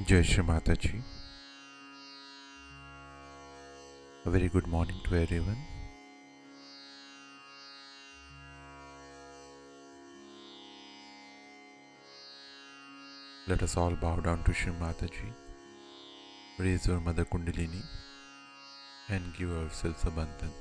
Jai Shri Mataji. A very good morning to everyone. Let us all bow down to Shri Mataji, raise our Mother Kundalini and give ourselves a bandhan.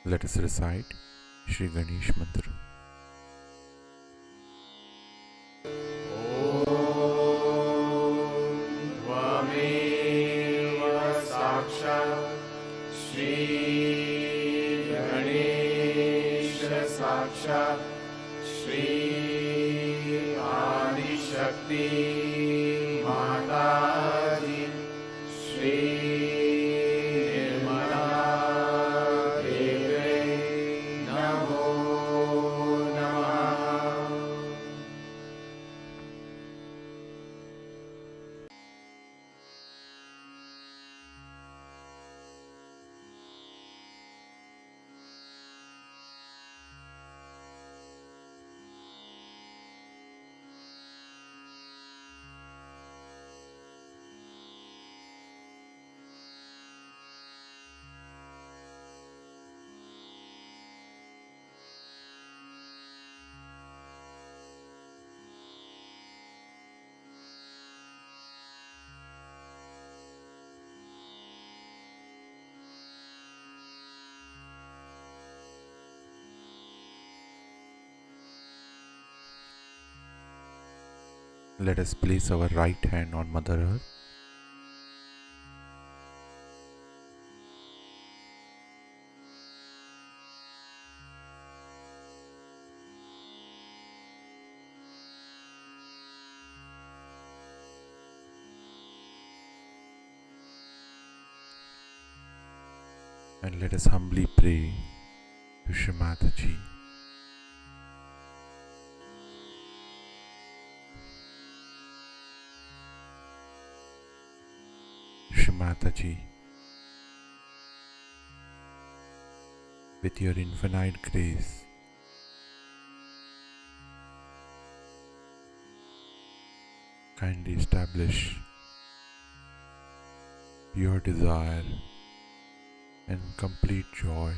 Let us recite Shri Ganesh Mantra. त्वमेव साक्षात् श्री गणेश साक्षात् श्री आदिशक्ति माताजी श्री निर्मला देवे नमो नमः। Let us place our right hand on Mother Earth and let us humbly pray to Shri Mataji. Shri Mataji, with your infinite grace, kindly establish your desire and complete joy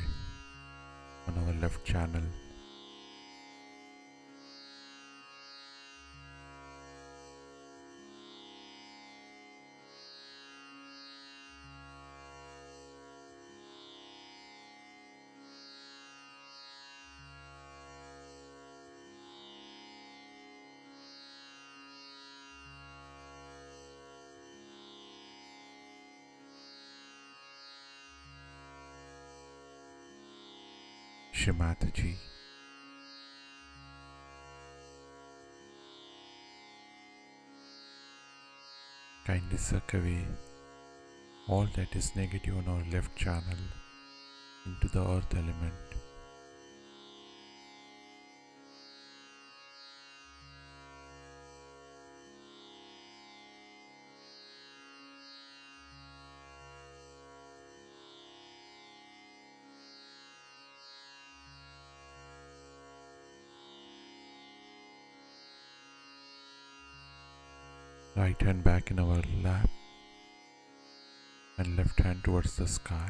on our left channel. Shri Mataji, kindly suck away all that is negative on our left channel into the earth element. Right hand back in our lap and left hand towards the sky.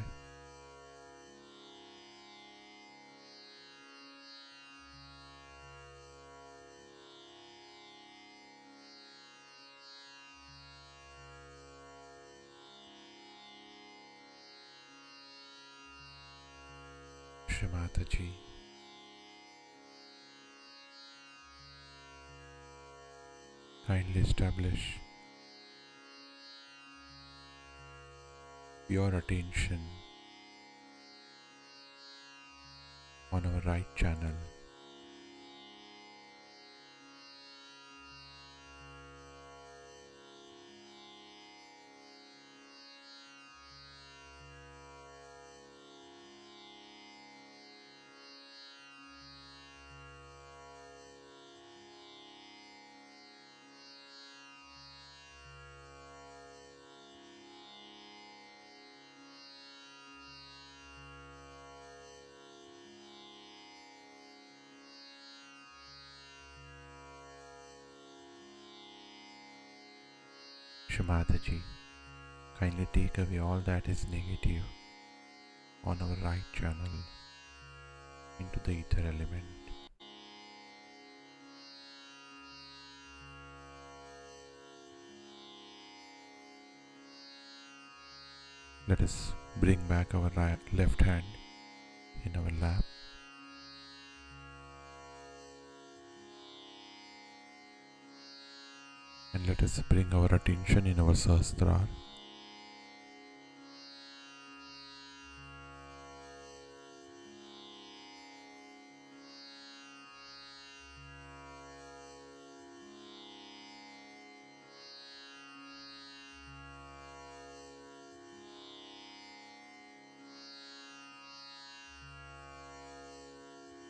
Shri Mataji, kindly establish your attention on our right channel. Shri Mataji, kindly take away all that is negative on our right channel into the ether element. Let us bring back our left hand in our lap and let us bring our attention in our Sahasrara.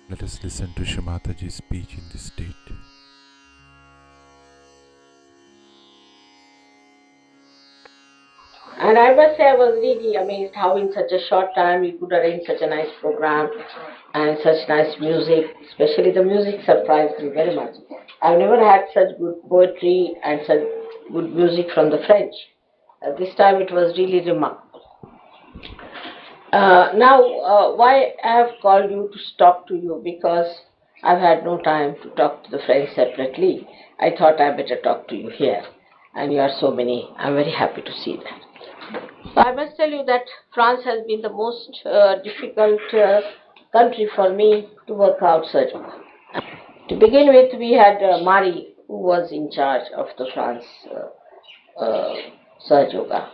Let us listen to Shri Mataji's speech in this state. And I must say I was really amazed how in such a short time you could arrange such a nice program and such nice music. Especially the music surprised me very much. I've never had such good poetry and such good music from the French. This time it was really remarkable. Why I have called you to talk to you, because I've had no time to talk to the French separately. I thought I better talk to you here. And you are so many. I'm very happy to see that. So I must tell you that France has been the most difficult country for me to work out Surge Yoga. To begin with, we had Marie, who was in charge of the France Surge Yoga.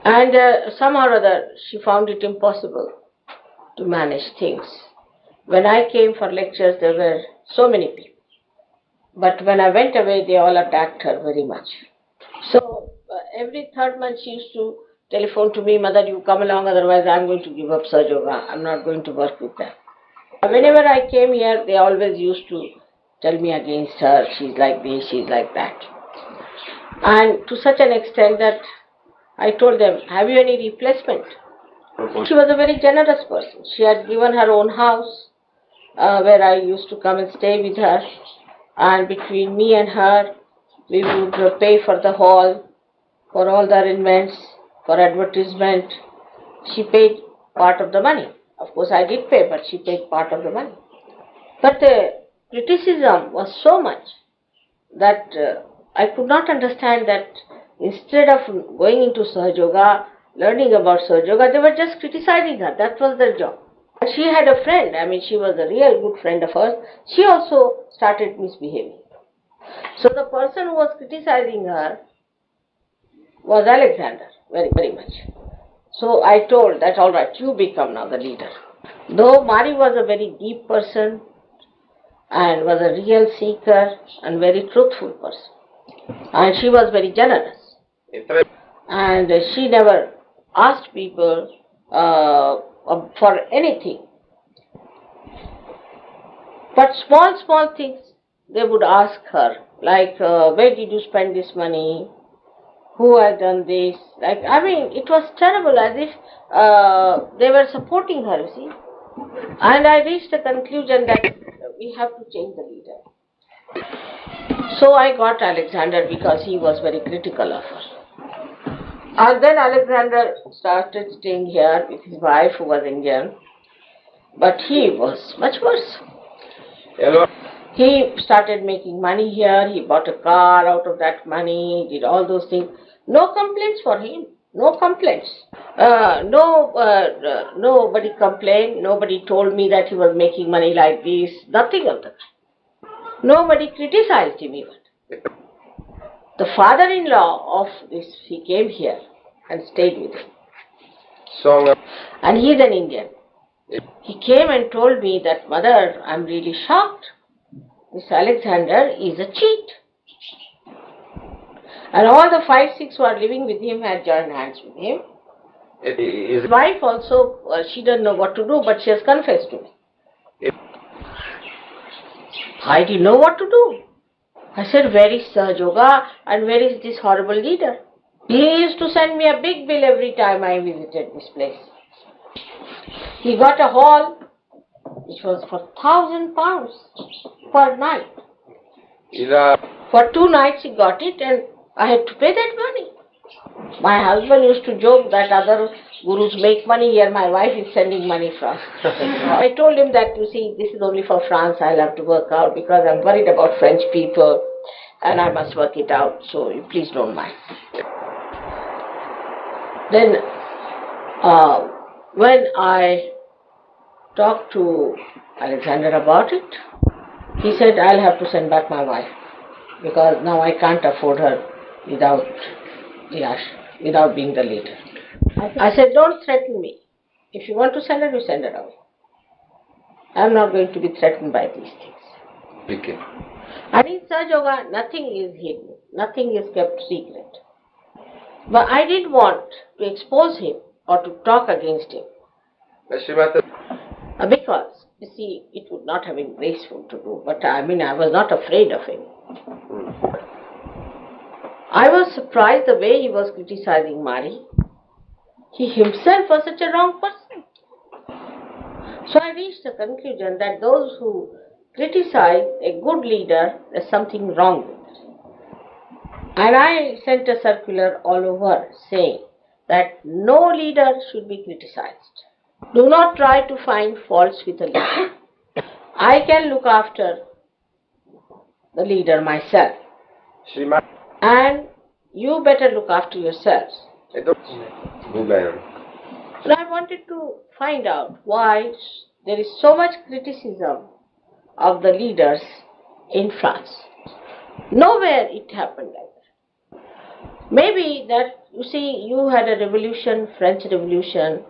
And somehow or other, she found it impossible to manage things. When I came for lectures, there were so many people. But when I went away, they all attacked her very much. So every third month she used to telephone to me, "Mother, you come along, otherwise I'm going to give up Surge Yoga. I'm not going to work with them." Whenever I came here, they always used to tell me against her. She's like this, she's like that. And to such an extent that I told them, "Have you any replacement?" She was a very generous person. She had given her own house where I used to come and stay with her. And between me and her, we would pay for the hall, for all the arrangements, for advertisement. She paid part of the money. Of course, I did pay, but she paid part of the money. But the criticism was so much that I could not understand that instead of going into Surge Yoga, learning about Surge Yoga, they were just criticizing her. That was their job. And she had a friend, she was a real good friend of hers. She also started misbehaving. So the person who was criticizing her was Alexander, very, very much. So I told that, all right, you become now the leader. Though Mari was a very deep person and was a real seeker and very truthful person. And she was very generous. And she never asked people for anything. But small things they would ask her, like, where did you spend this money? Who has done this? It was terrible, as if they were supporting her, you see. And I reached the conclusion that we have to change the leader. So I got Alexander because he was very critical of her. And then Alexander started staying here with his wife who was Indian. But he was much worse. Hello. He started making money here, he bought a car out of that money, did all those things. No complaints for him, no complaints. Nobody complained, nobody told me that he was making money like this, nothing of that. Nobody criticized him even. The father-in-law of this, he came here and stayed with him. Song. And he is an Indian. He came and told me that, Mother, I'm really shocked. This Alexander is a cheat. And all the 5-6 who are living with him had joined hands with him. His wife also, she doesn't know what to do, but she has confessed to me. I didn't know what to do. I said, where is Sahajoga and where is this horrible leader? He used to send me a big bill every time I visited this place. He got a hall which was for £1,000 per night. For 2 nights he got it and I had to pay that money. My husband used to joke that other gurus make money, here my wife is sending money from. I told him that, you see, this is only for France, I'll have to work out because I'm worried about French people and I must work it out, so you please don't mind. Then when I talked to Alexander about it, he said, I'll have to send back my wife because now I can't afford her without being the leader. I said, don't threaten me. If you want to send her, you send her away. I'm not going to be threatened by these things. Okay. And in Sahajoga, nothing is hidden, nothing is kept secret. But I didn't want to expose him or to talk against him. Because, you see, it would not have been graceful to do, but I was not afraid of him. I was surprised the way he was criticizing Mari. He himself was such a wrong person. So I reached the conclusion that those who criticize a good leader, there's something wrong with it. And I sent a circular all over saying that no leader should be criticized. Do not try to find faults with a leader. I can look after the leader myself. And you better look after yourselves. And I wanted to find out why there is so much criticism of the leaders in France. Nowhere it happened like that. Maybe that, you see, you had a revolution, French Revolution,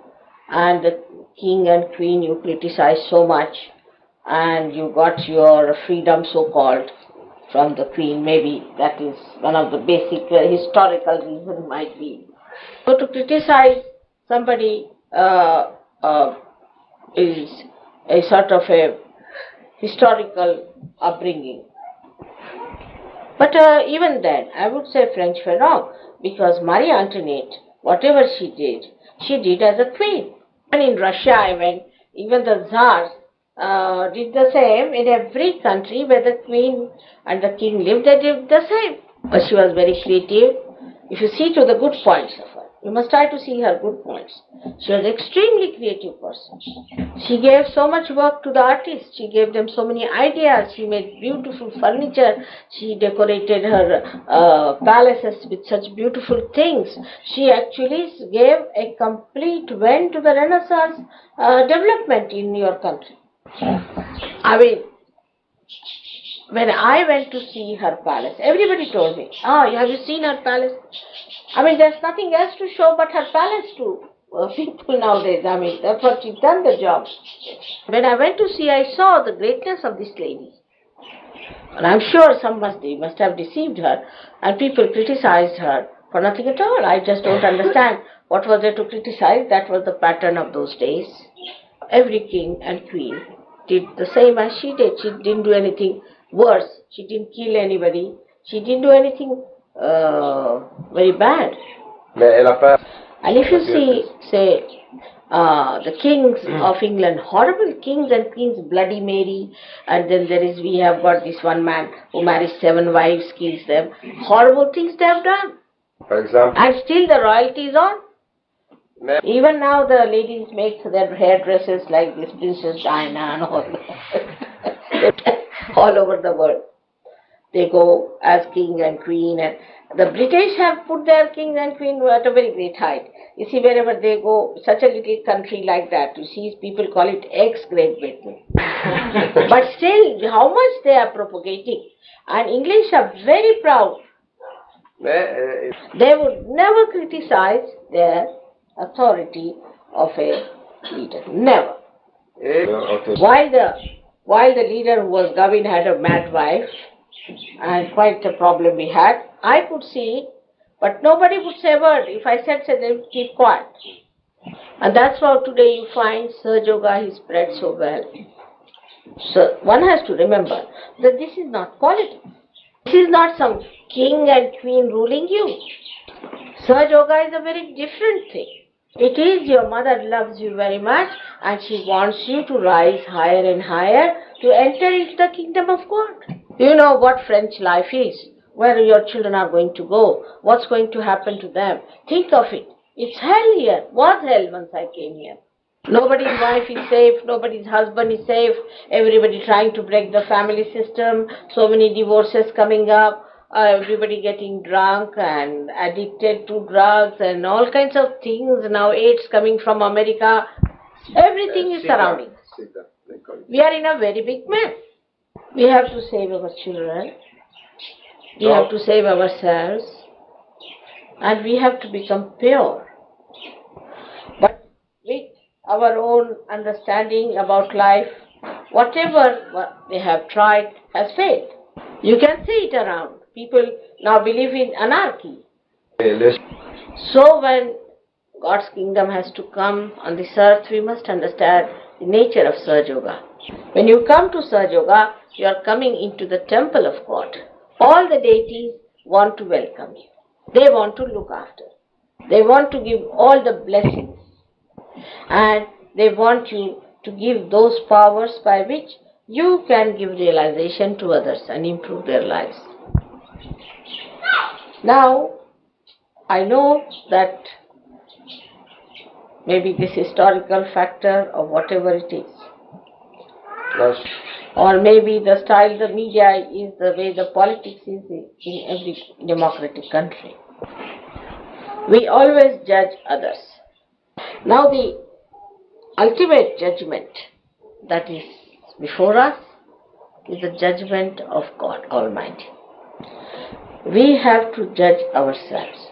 and the king and queen you criticized so much, and you got your freedom so-called from the queen. Maybe that is one of the basic historical reasons might be. So to criticize somebody is a sort of a historical upbringing. But even then, I would say French were wrong, because Marie Antoinette, whatever she did as a queen. And in Russia, I went, even the Tsars did the same. In every country where the queen and the king lived, they did the same. But she was very creative. If you see to the good points of her, you must try to see her good points. She was an extremely creative person. She gave so much work to the artists. She gave them so many ideas. She made beautiful furniture. She decorated her palaces with such beautiful things. She actually gave a complete vent to the Renaissance development in your country. When I went to see her palace, everybody told me, have you seen her palace? There's nothing else to show but her palace to people nowadays. Therefore she's done the job. When I went to see, I saw the greatness of this lady. And I'm sure they must have deceived her, and people criticized her for nothing at all. I just don't understand. What was there to criticize? That was the pattern of those days. Every king and queen did the same as she did. She didn't do anything worse. She didn't kill anybody. She didn't do anything very bad. And if you see, say, the kings of England, horrible kings and queens, Bloody Mary, and then we have got this one man who marries 7 wives, kills them. Horrible things they have done. For example, And still the royalty is on. Even now the ladies make their hairdresses like this Princess Diana and all, all over the world. They go as king and queen, and the British have put their king and queen at a very great height. You see, wherever they go, such a little country like that, you see, people call it ex-Great Britain. But still, how much they are propagating. And English are very proud. They would never criticize their authority of a leader. Never. While the leader who was Gavin had a mad wife, and quite a problem we had, I could see, but nobody would say a word. If I said so, they would keep quiet. And that's how today you find Sahaja Yoga is spread so well. So one has to remember that this is not politics. This is not some king and queen ruling you. Sahaja Yoga is a very different thing. It is your mother loves you very much and she wants you to rise higher and higher to enter into the kingdom of God. You know what French life is, where your children are going to go, what's going to happen to them. Think of it. It's hell here. Was hell once I came here. Nobody's wife is safe, nobody's husband is safe, everybody trying to break the family system, so many divorces coming up, everybody getting drunk and addicted to drugs and all kinds of things. Now AIDS coming from America. Everything is surrounding us. We are in a very big mess. We have to save our children. We have to save ourselves. And we have to become pure. But with our own understanding about life, whatever they have tried has failed. You can see it around. People now believe in anarchy. So when God's kingdom has to come on this earth, we must understand the nature of Sahaja Yoga. When you come to Sahaja Yoga, you are coming into the temple of God. All the deities want to welcome you. They want to look after. They want to give all the blessings. And they want you to give those powers by which you can give realization to others and improve their lives. Now, I know that maybe this historical factor or whatever it is, or maybe the style the media is, the way the politics is in every democratic country. We always judge others. Now the ultimate judgment that is before us is the judgment of God Almighty. We have to judge ourselves.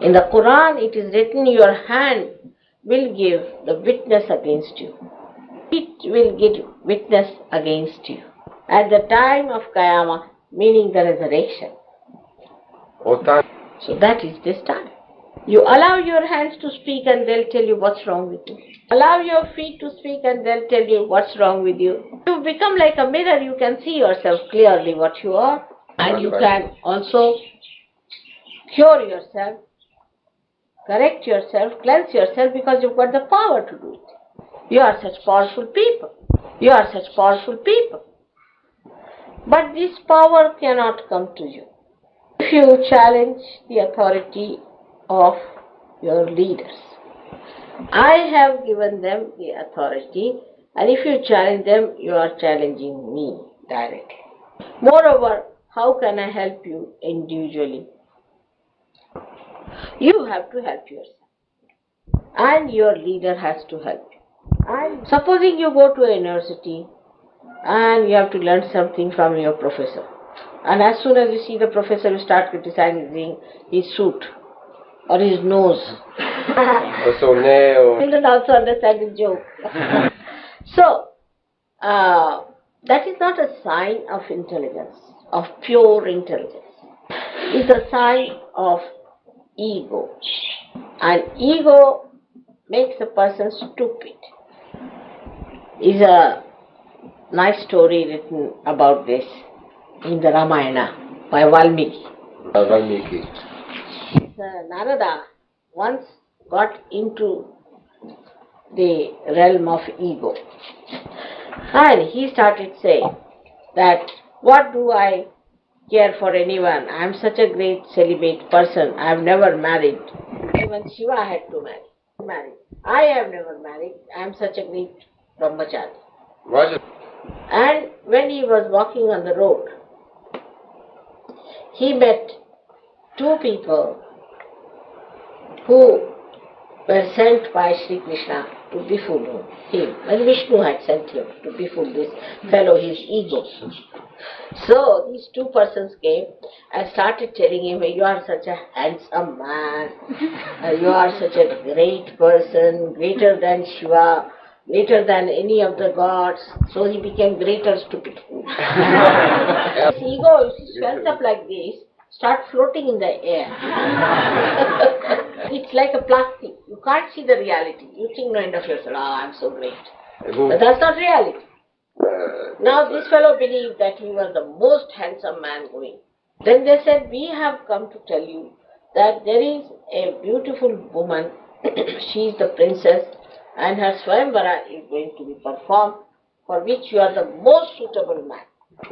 In the Quran it is written, your hand will give the witness against you. It will give witness against you. At the time of Qiyamah, meaning the resurrection. So that is this time. You allow your hands to speak and they'll tell you what's wrong with you. Allow your feet to speak and they'll tell you what's wrong with you. You become like a mirror, you can see yourself clearly what you are. And you can also cure yourself, correct yourself, cleanse yourself, because you've got the power to do it. You are such powerful people. You are such powerful people. But this power cannot come to you if you challenge the authority of your leaders. I have given them the authority, and if you challenge them, you are challenging me directly. Moreover, how can I help you individually? You have to help yourself. And your leader has to help you. And supposing you go to a university and you have to learn something from your professor. And as soon as you see the professor, you start criticizing his suit or his nose. Children also understand the joke. So, that is not a sign of intelligence, of pure intelligence. It's a sign of ego. And ego makes a person stupid. Is a nice story written about this in the Ramayana by Valmiki. Narada once got into the realm of ego. And he started saying that, what do I care for anyone? I am such a great celibate person. I have never married. Even Shiva had to marry. I have never married. I am such a great brahmachari. And when he was walking on the road, he met two people who were sent by Sri Krishna to befool him. And Vishnu had sent him to befool this fellow, his ego. So these two persons came and started telling him, you are such a handsome man, you are such a great person, greater than Shiva, greater than any of the gods. So he became greater stupid fool. His ego, if he swells up like this, start floating in the air. It's like a plastic. You can't see the reality. You think no end of yourself, I'm so great. But that's not reality. Now this fellow believed that he was the most handsome man going. Then they said, we have come to tell you that there is a beautiful woman, she is the princess, and her Swayamvara is going to be performed, for which you are the most suitable man.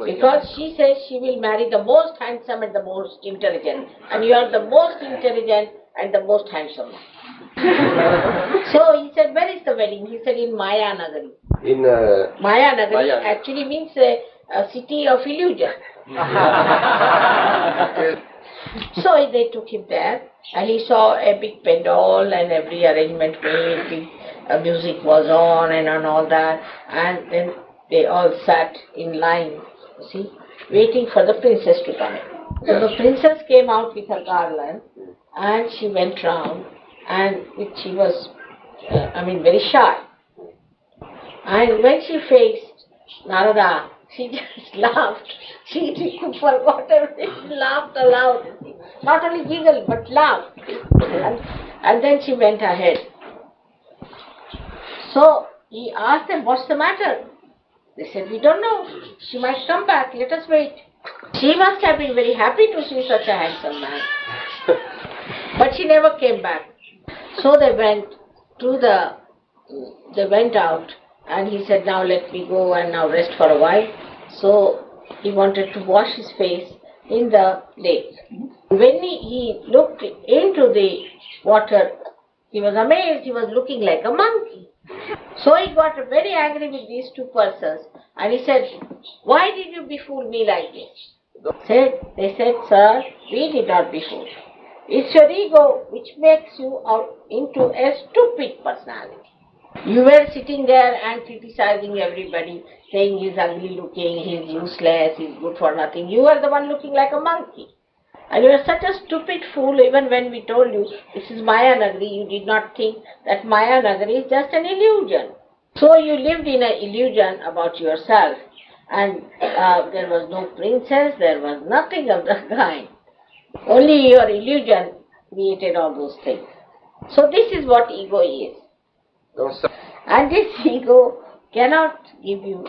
Because she says she will marry the most handsome and the most intelligent, and you are the most intelligent and the most handsome man. So he said, where is the wedding? He said, in Maya Nagari. In Maya Nagari actually means a city of illusion. So they took him there, and he saw a big pandal and every arrangement made, big music was on and all that, and then they all sat in line, you see, waiting for the princess to come in. So the princess came out with her garland, and she went round, and she was, very shy. And when she faced Narada, she just laughed. She forgot everything. She laughed aloud. Not only giggled, but laughed. And then she went ahead. So he asked them, what's the matter? They said, we don't know. She might come back. Let us wait. She must have been very happy to see such a handsome man. But she never came back. So they went out, and he said, now let me go and now rest for a while. So he wanted to wash his face in the lake. When he looked into the water, he was amazed. He was looking like a monkey. So he got very angry with these two persons, and he said, why did you befool me like this? They said, sir, we did not befool. It's your ego which makes you out into a stupid personality. You were sitting there and criticizing everybody, saying he's ugly looking, he's useless, he's good for nothing. You were the one looking like a monkey. And you were such a stupid fool. Even when we told you this is Maya Nagari, you did not think that Maya Nagari is just an illusion. So you lived in an illusion about yourself, and there was no princess, there was nothing of the kind. Only your illusion created all those things. So this is what ego is. And this ego cannot give you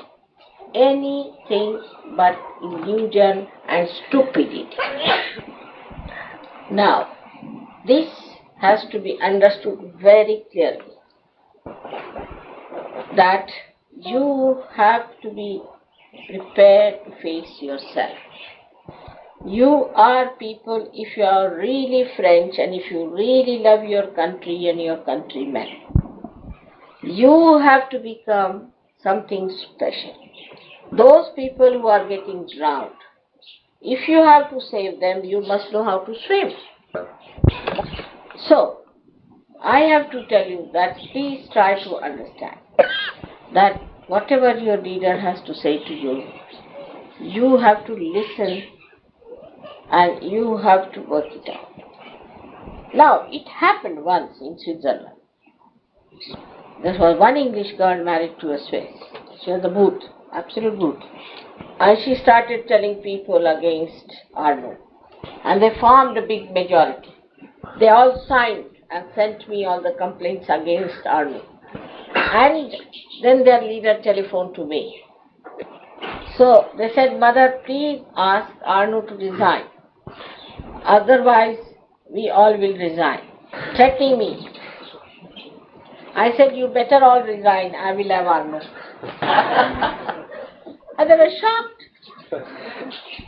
anything but illusion and stupidity. Now, this has to be understood very clearly, that you have to be prepared to face yourself. You are people, if you are really French and if you really love your country and your countrymen, you have to become something special. Those people who are getting drowned, if you have to save them, you must know how to swim. So, I have to tell you that please try to understand that whatever your leader has to say to you, you have to listen and you have to work it out. Now, it happened once in Switzerland. There was one English girl married to a Swiss. She was a brute, absolute brute. And she started telling people against Arnaud. And they formed a big majority. They all signed and sent me all the complaints against Arnaud. And then their leader telephoned to me. So they said, Mother, please ask Arnaud to resign. Otherwise, we all will resign. Threatening me. I said, you better all resign, I will have Arno. And they were shocked.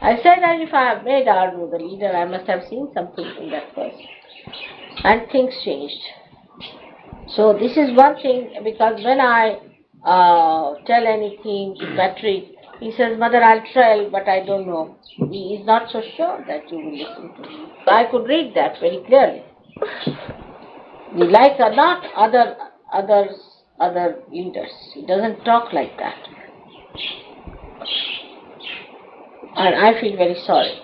I said that if I have made Arno the leader, I must have seen something in that person. And things changed. So this is one thing, because when I tell anything to Patrick, he says, Mother, I'll tell, but I don't know. He is not so sure that you will listen to me. I could read that very clearly. We like or not other leaders. He doesn't talk like that. And I feel very sorry.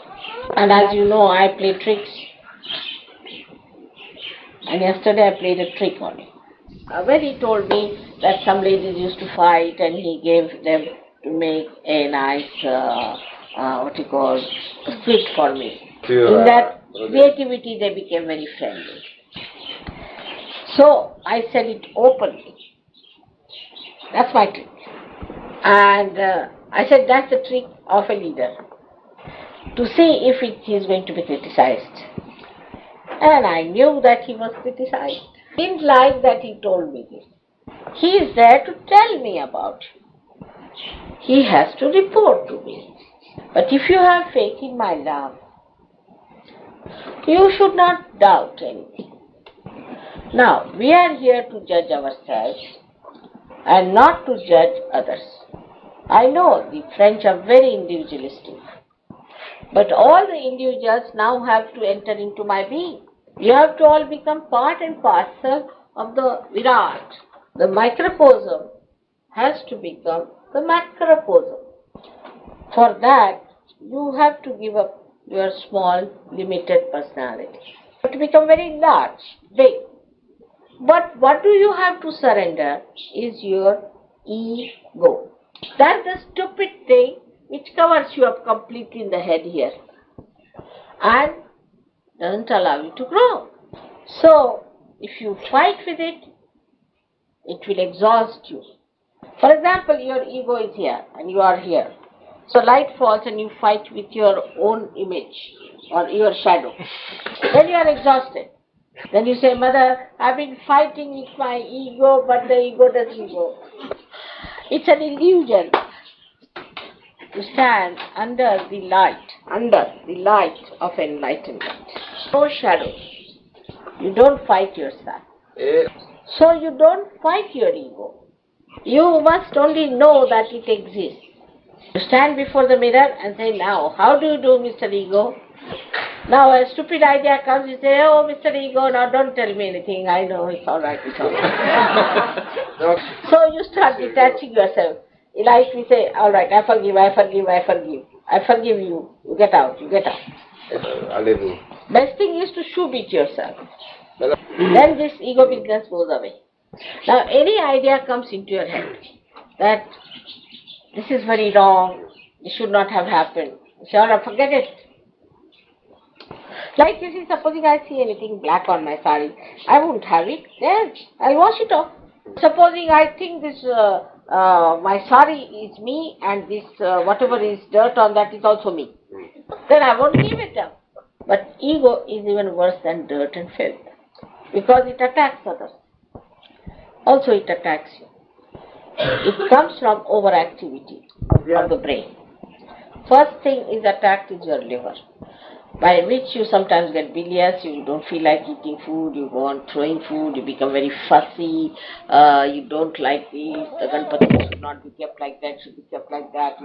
And as you know, I play tricks. And yesterday I played a trick on him. When he told me that some ladies used to fight and he gave them to make a nice, squid for me. In that creativity they became very friendly. So I said it openly. That's my trick. And I said that's the trick of a leader. To see if he is going to be criticized. And I knew that he was criticized. Didn't like that he told me this. He is there to tell me about it. He has to report to me. But if you have faith in my love, you should not doubt anything. Now, we are here to judge ourselves and not to judge others. I know the French are very individualistic, but all the individuals now have to enter into my being. You have to all become part and parcel of the Virat. The microcosm has to become the macrocosm. For that, you have to give up your small, limited personality. You have to become very large, big. But what do you have to surrender is your ego. That's the stupid thing which covers you up completely in the head here and doesn't allow you to grow. So, if you fight with it, it will exhaust you. For example, your ego is here and you are here. So light falls and you fight with your own image or your shadow. Then you are exhausted. Then you say, Mother, I've been fighting with my ego, but the ego doesn't go. It's an illusion. You stand under the light of enlightenment. No shadows. You don't fight yourself. So you don't fight your ego. You must only know that it exists. You stand before the mirror and say, now, how do you do, Mr. Ego? Now a stupid idea comes, you say, oh, Mr. Ego, now don't tell me anything. I know, it's all right, it's all right. So you start detaching yourself. Like we say, all right, I forgive. I forgive you. You get out. Best thing is to shoe beat yourself. Then this ego business goes away. Now any idea comes into your head that this is very wrong, this should not have happened. You say, all right, forget it. Like you see, supposing I see anything black on my sari, I won't have it. Yes, I'll wash it off. Supposing I think this my sari is me and this whatever is dirt on that is also me, then I won't give it up. But ego is even worse than dirt and filth because it attacks others. Also it attacks you. It comes from overactivity of the brain. First thing is attacked is your liver, by which you sometimes get bilious, you don't feel like eating food, you go on throwing food, you become very fussy, you don't like this, the Ganpati should not be kept like that, should be kept like that,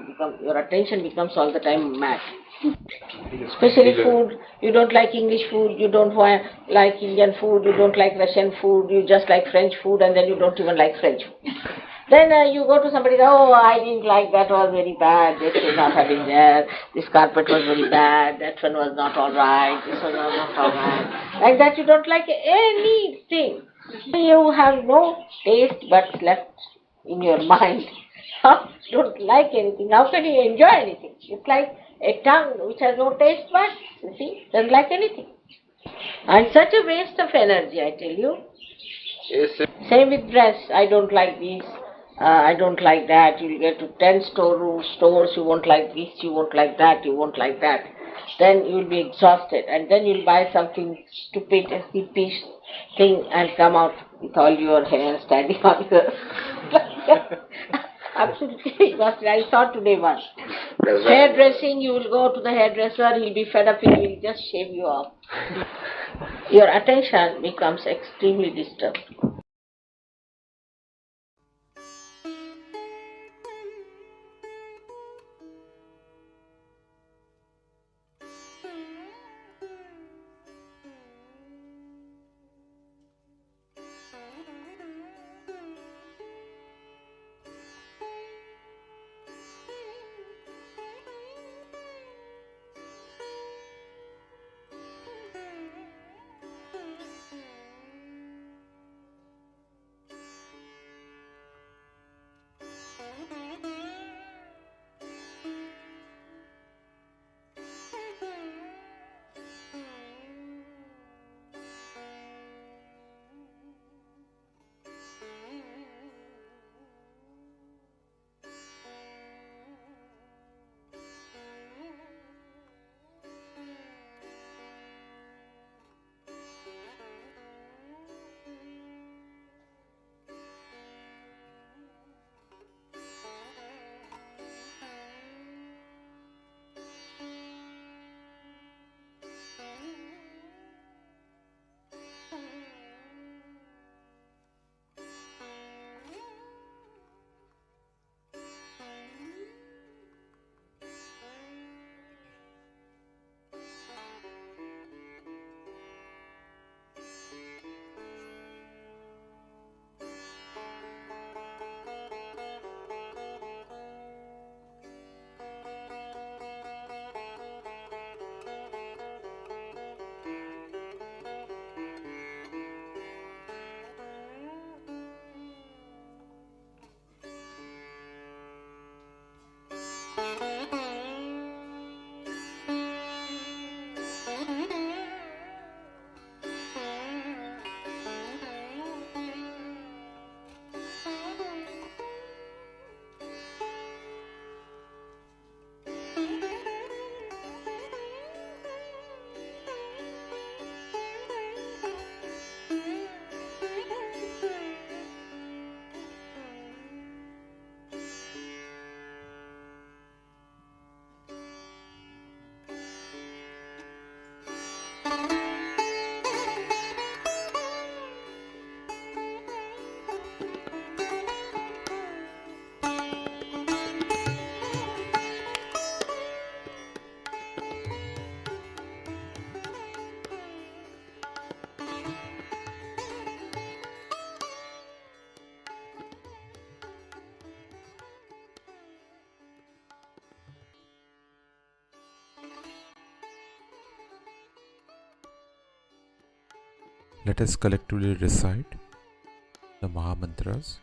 your attention becomes all the time mad. Especially food, you don't like English food, you don't like Indian food, you don't like Russian food, you just like French food and then you don't even like French food. Then you go to somebody, oh, I didn't like, that was very bad, this should not have been there, this carpet was very bad, that one was not alright, this one was not alright. Like that you don't like anything. You have no taste buds left in your mind. You don't like anything. How can you enjoy anything? It's like a tongue which has no taste buds, you see, doesn't like anything. And such a waste of energy, I tell you. Yes. Same with dress, I don't like this. I don't like that. You'll get to 10 stores, you won't like this, you won't like that, you won't like that. Then you'll be exhausted and then you'll buy something stupid, a hippie thing and come out with all your hair standing on your... Absolutely, I thought today once. Hairdressing, you will go to the hairdresser, he'll be fed up, he will just shave you off. Your attention becomes extremely disturbed. Let us collectively recite the Maha Mantras.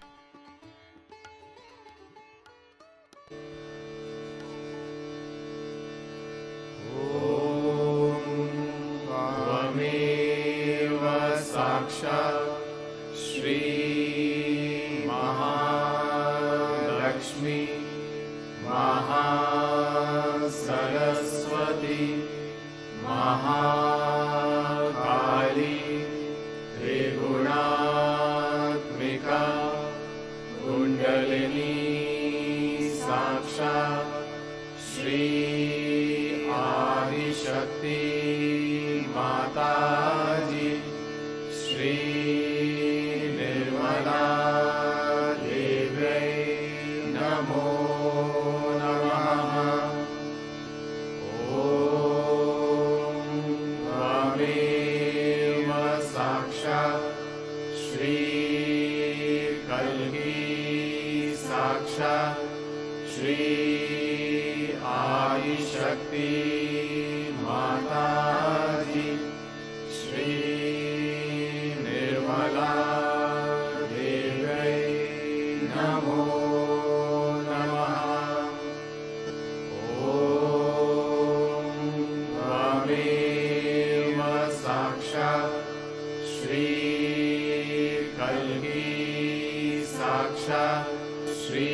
Shri Mahalakshmi Mahasaraswati Mahakali Trigunatmika Kundalini Sakshat Shri Adishakti Mataji Shri Nirmala Deve Namo Namaha Om Tvameva Sakshat Shri Kalki Sakshat Shri Adi Shakti Mataji Shri Nirmala Deve Namo Namaha Om Tvameva Sakshat Shri Kalki Sakshat Shri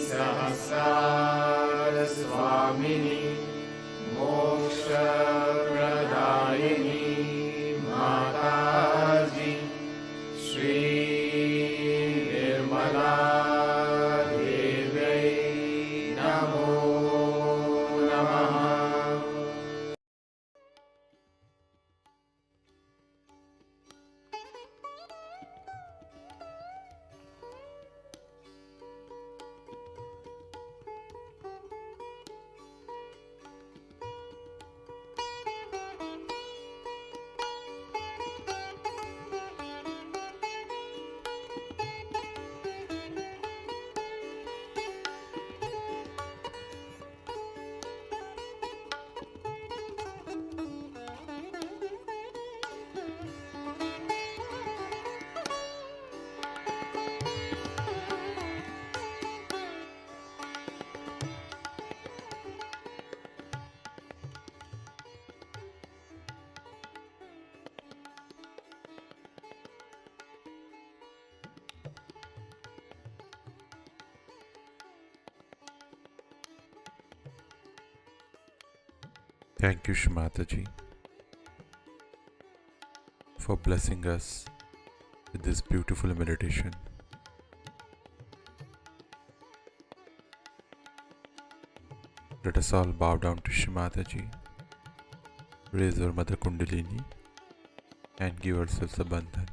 Sahasrara Swamini Moksha Pradayini Mataji Thank you, Shrimataji, for blessing us with this beautiful meditation. Let us all bow down to Shrimataji, raise our Mother Kundalini, and give ourselves a bandhan.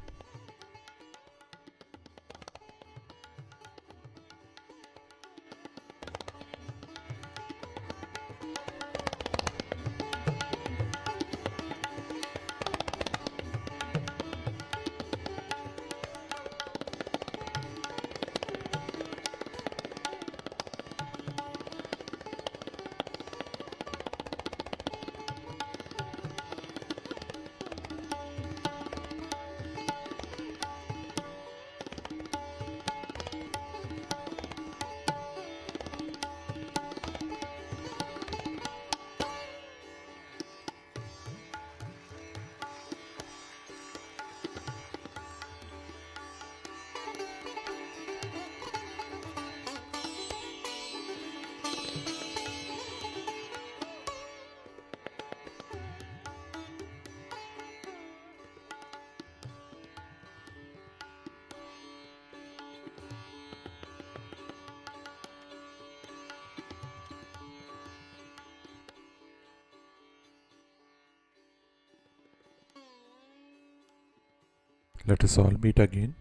Let us all meet again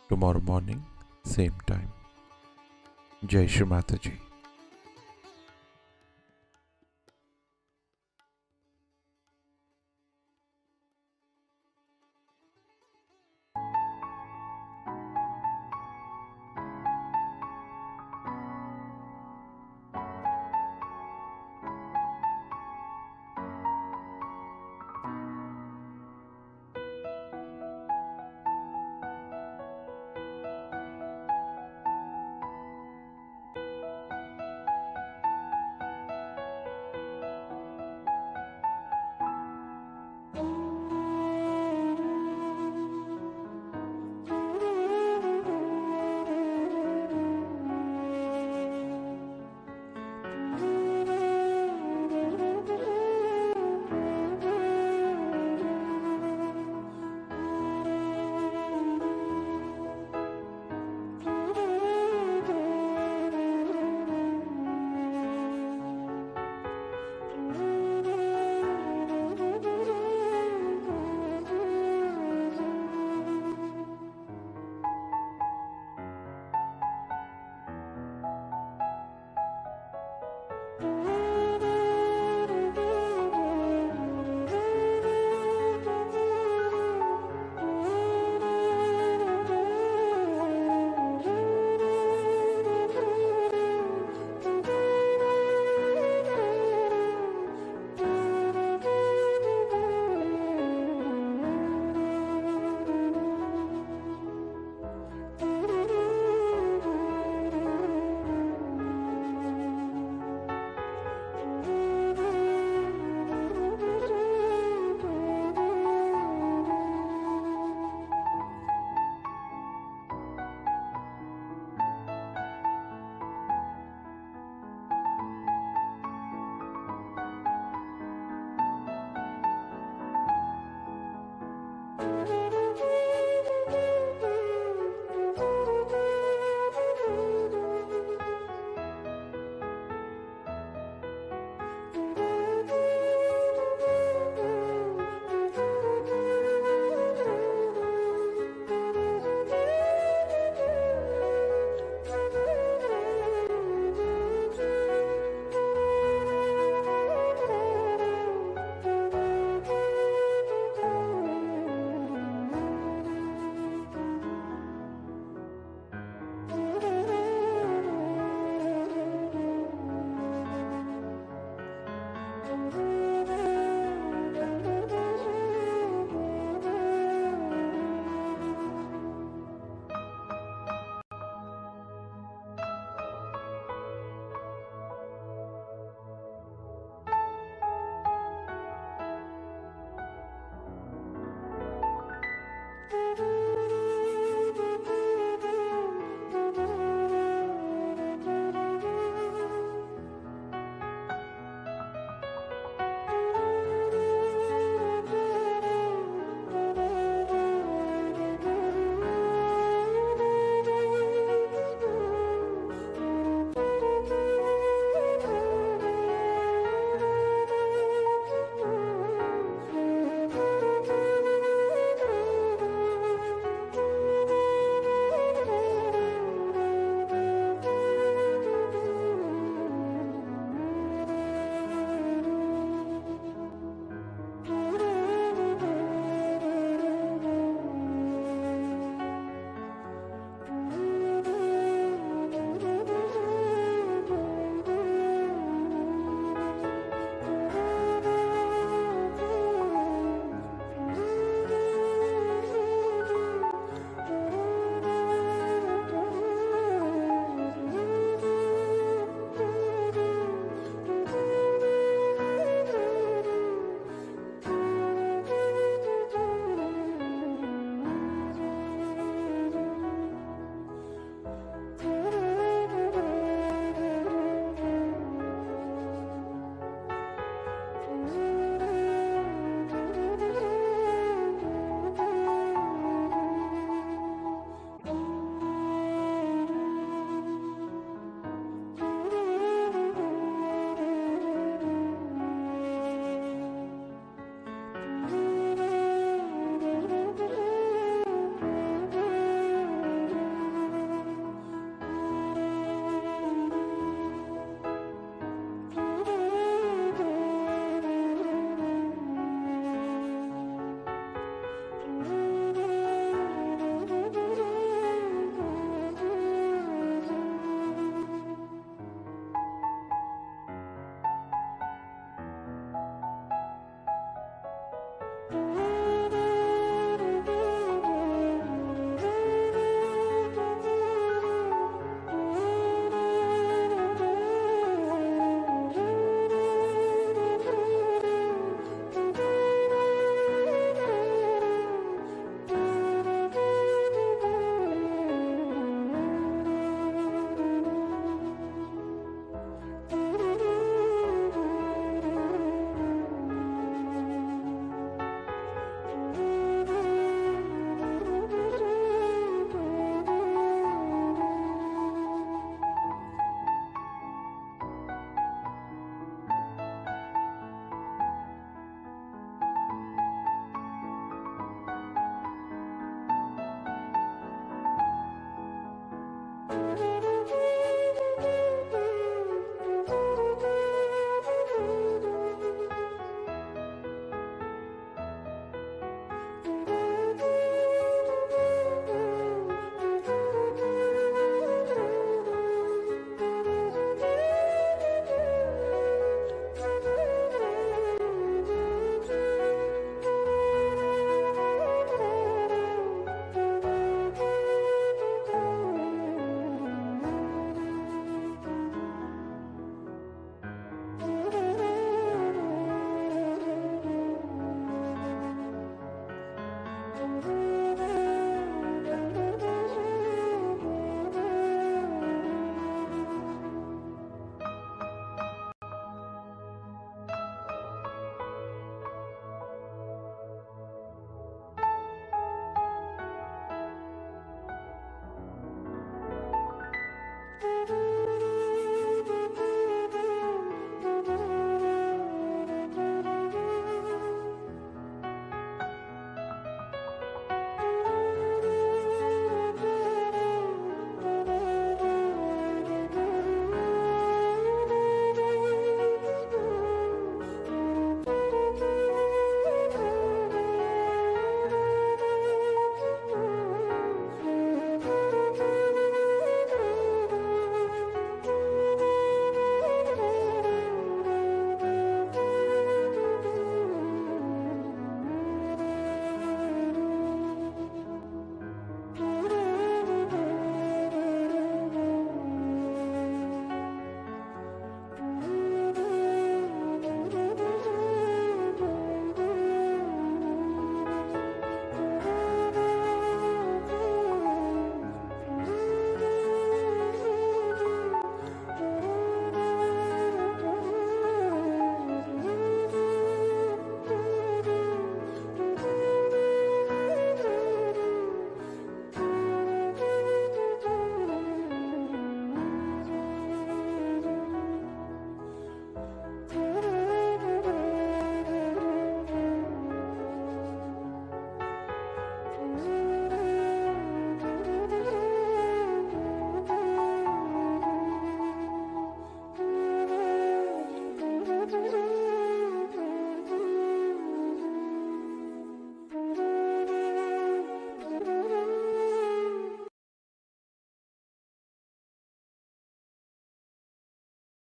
tomorrow morning, same time. Jai Shri Mataji.